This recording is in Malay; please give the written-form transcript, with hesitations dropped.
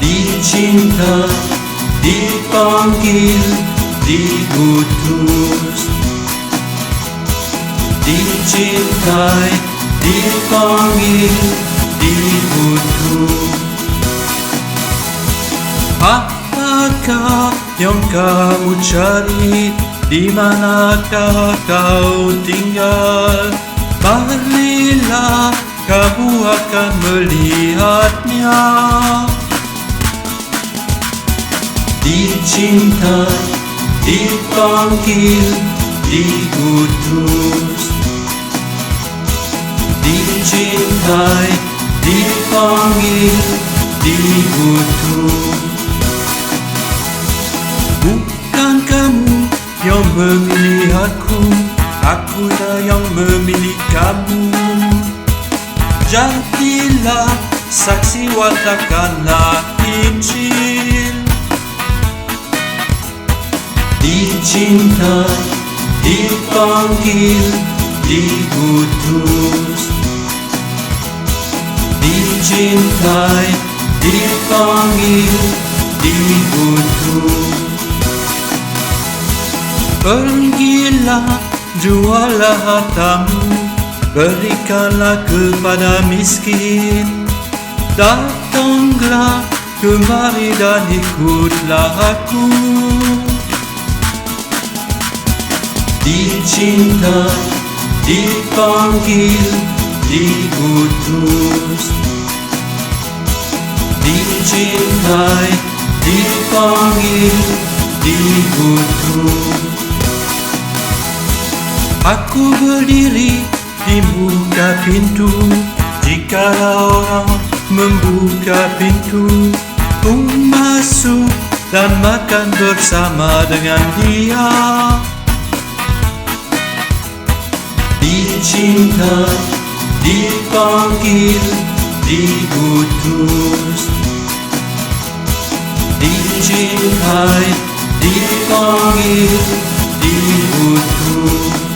Dicinta, dipanggil, diutus. Dicintai, dipanggil, diutus. Apakah yang kau cari? Di manakah kau tinggal? Marilah kamu akan melihatnya. Dicintai, dipanggil, diutus. Dicintai, dipanggil, diutus. Bukan kamu yang memilih akulah yang memilih kamu. Jadilah saksi, wartakanlah Injil. Dicintai, dipanggil, diutus. Dicintai, dipanggil, diutus. Pergilah, jualah hartamu, berikanlah kepada miskin. Datanglah kemari dan ikutlah aku. Dicintai, dipanggil, diutus. Dicintai, dipanggil, diutus. Aku berdiri di muka pintu. Jika orang membuka pintu, ku masuk dan makan bersama dengan dia. Dicintai, dipanggil, diutus. Dicintai, dipanggil, diutus.